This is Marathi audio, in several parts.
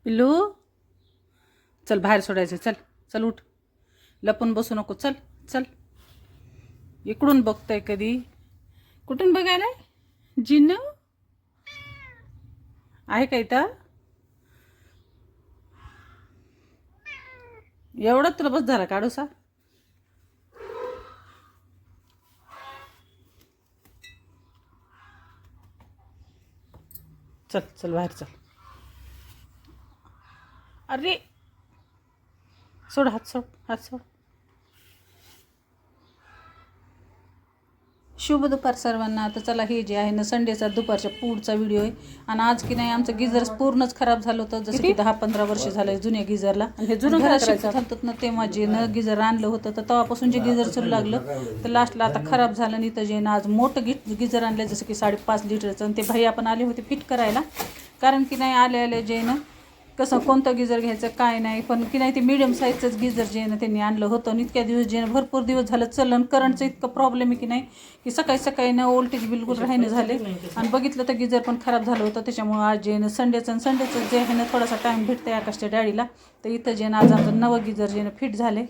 पिल्लू चल बाहेर सोडायचं. चल चल उठ. लपून बसू नको. चल चल. इकडून बघताय कधी? कुठून बघायला? जिन्नू आहे का इथं? एवढा तुला बस झाला काढूसा? चल चल बाहेर चल. अरे सोड हात. सोड हात. सोड. शुभ दुपार सर्वांना. आता चला, हे जे आहे ना संडेचा दुपारच्या पुढचा व्हिडिओ आहे. आणि आज की नाही आमचं गिझर पूर्णच खराब झालं होतं. जसं की 10-15 वर्ष झालं जुन्या गिझरला. हे जुनं घरात घालतात ना, तेव्हा जे न गिझर आणलं होतं तर तेव्हापासून जे गिझर सुरू लागलं तर लास्टला आता खराब झालं. नाही तर जे ना आज मोठं गिझर आणलं जसं की 5.5 लिटरचं. आणि ते भैया पण आले होते फिट करायला. कारण की नाही आले जे ना कसं कोणतं गिझर घ्यायचं काय नाही. पण की नाही ते मीडियम साईजचंच गिझर जे ना त्यांनी आणलं होतं. आणि इतक्या दिवस जे भरपूर दिवस झालं चलन करंटचं इतकं प्रॉब्लेम आहे की नाही की सकाळी सकाळी ना वोल्टेज बिलकुल राहिनं झाले. आणि बघितलं तर गिझर पण खराब झालं होतं. त्याच्यामुळं आज जे ना संडेचं जे आहे ना थोडासा टाईम भेटते आकाशच्या डॅडीला. तर इथं जे ना आज आमचं नवं गिझर जे ना फिट झाले.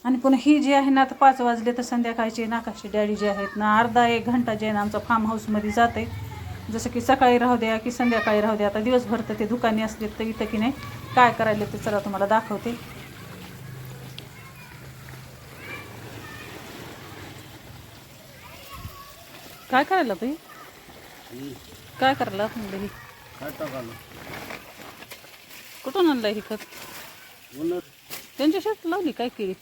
आणि पुन्हा ही जी आहे ना आता 5 वाजले तर संध्याकाळचे आकाशचे डॅडी जे आहेत ना अर्धा-1 घंटा जे ना आमचं फार्म हाऊसमध्ये जाते. जसं की सकाळी राहू द्या की संध्याकाळी राहू द्या. आता दिवसभर तर ते दुकानी असले तर इथं की नाही काय करायला ते चला तुम्हाला दाखवते. काय करायला तुम्ही? काय करायला म्हणलं ही? कुठून आणलं ही खत? त्यांच्या शेतात लावली काय केळी?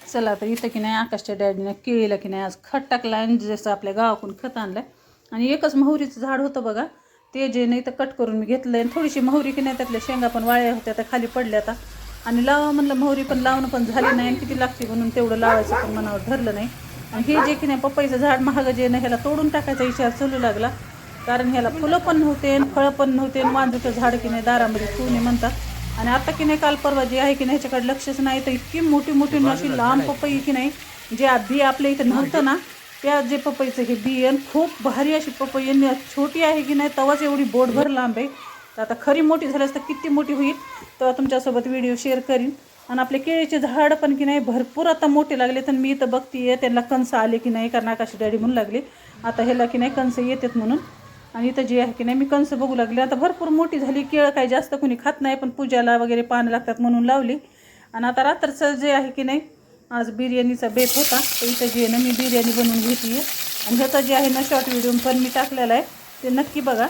चला आता इथं की नाही आकाशच्या डॅडीने केळीला की नाही आज खत टाकलं. आणि जसं आपल्या गावाकडून खत आणलं. आणि एकच मोहरीचं झाड होतं बघा, ते जे नाही तर कट करून मी घेतलं. आणि थोडीशी मोहरी की नाही त्यातल्या शेंगा पण वाळ्या होत्या त्या खाली पडल्या आता. आणि लावा म्हणलं मोहरी पण लावणं पण झाली नाही. आणि किती लागते म्हणून तेवढं लावायचं पण मनावर धरलं नाही. आणि हे जे की नाही पपईचं झाड महाग जे ना ह्याला तोडून टाकायचा विचार चालू लागला. कारण ह्याला फुलं पण नव्हते आणि फळं पण नव्हते. आणि वांजूचं झाड की नाही दारामध्ये ठेवणे म्हणतात. आणि आता की नाही काल परवा जे आहे की नाही ह्याच्याकडे लक्षच नाही. तर इतकी मोठी मोठी अशी लांब पपई की नाही जे आधी आपल्या इथं नव्हतं ना त्या जे पपईचं हे बी आणि खूप भारी अशी पपई छोटी आहे की नाही तवाच एवढी बोटभर लांब आहे. तर आता खरी मोठी झाल्यास तर किती मोठी होईल तर तुमच्यासोबत व्हिडिओ शेअर करीन. आणि आपले केळीचे झाड पण की नाही भरपूर आता मोठे लागले. तर मी इथं बघतीये त्यांना कणसं आले की नाही. कारण आकाश डॅडी म्हणू लागले आता ह्याला की नाही कणसं येतात म्हणून. आणि इथं जे आहे की नाही मी कणसं बघू लागले. आता भरपूर मोठी झाली. केळं काही जास्त कोणी खात नाही पण पूजाला वगैरे पानं लागतात म्हणून लावली. आणि आता रात्रचं जे आहे की नाही आज बिर्याणीचा बेत होता. तर इथं जे ना मी बिर्याणी बनवून घेते. आणि ह्याचा जे आहे ना शॉर्ट व्हिडिओ पण मी टाकलेला आहे ते नक्की बघा.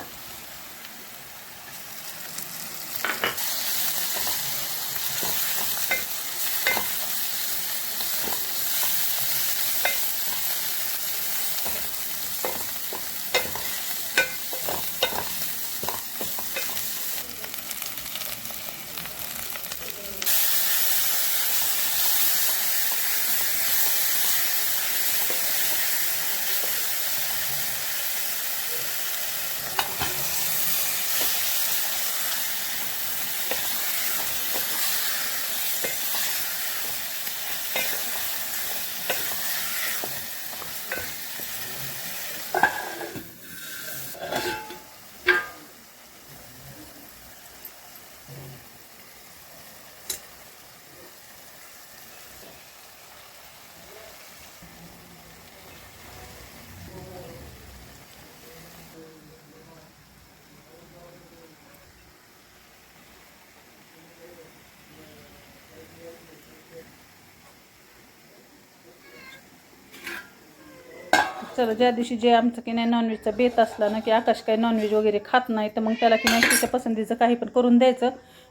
चला ज्या दिवशी जे आमचं की नाही नॉनव्हेजचा बेत असला ना की आकाश काही नॉनव्हेज वगैरे खात नाही तर मग त्याला की नाही तिच्या पसंतीचं काही पण करून द्यायचं.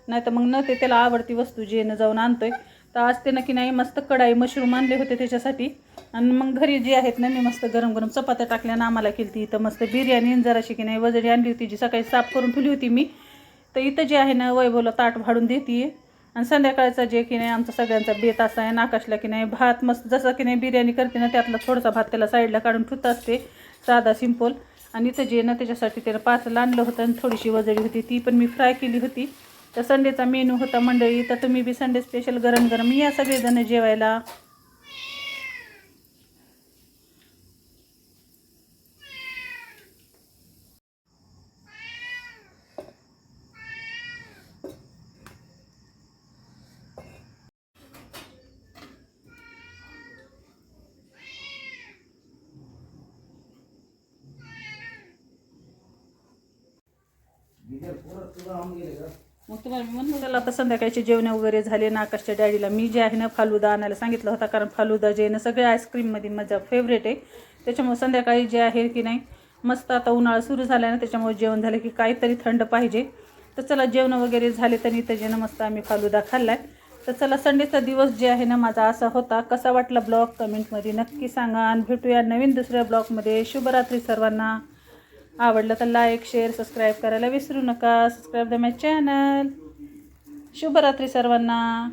नाही तर मग न ते त्याला आवडती वस्तू जे न जाऊन आणतोय. तर आज ते ना की नाही मस्त कढाई मशरूम आणले होते त्याच्यासाठी. आणि मग घरी जे आहेत ना मी मस्त गरम गरम चपात्या टाकल्या आणि आम्हाला केली ती. तर मस्त बिर्याणी जराशी की नाही वजडी आणली होती जी सकाळी साफ करून ठेवली होती मी. तर इथं जे आहे ना वैभवला ताट वाढून देते. आणि संध्याकाळचा जे की नाही आमचा सगळ्यांचा बेत असा आहे. आकाशला की नाही भात मस्त जसं की नाही बिर्याणी करते ना त्यातला थोडासा भात त्याला साईडला काढून ठेवत असते साधा सिंपल. आणि इथं जे ना त्याच्यासाठी त्याला पातेलं आणलं होतं आणि थोडीशी वजडी होती ती पण मी फ्राय केली होती. तर संडेचा मेनू होता मंडळी. तर तुम्ही बी संडे स्पेशल गरम गरम या सगळेजण जेवायला. मग तुम्हाला मी म्हणलं त्याला आता संध्याकाळचे जेवण वगैरे झाले ना. आकाशच्या डॅडीला मी जे आहे ना फालुदा आणायला सांगितलं होता, कारण फालुदा जे आहे ना सगळ्या आईस्क्रीममध्ये माझा फेवरेट आहे. त्याच्यामुळे संध्याकाळी जे आहे की नाही मस्त, आता उन्हाळा सुरू झाला आहे ना, त्याच्यामुळे जेवण झालं की काहीतरी थंड पाहिजे. तर चला जेवण वगैरे झाले तर इथं जे ना मस्त आम्ही फालुदा खाल्ला आहे. तर चला संडेचा दिवस जे आहे ना माझा असा होता. कसा वाटला ब्लॉग कमेंटमध्ये नक्की सांगा. आणि भेटूया नवीन दुसऱ्या ब्लॉगमध्ये. शुभरात्री सर्वांना. आवडलं तर लाईक शेअर सबस्क्राईब करायला विसरू नका. Subscribe the my channel. शुभरात्री सर्वांना.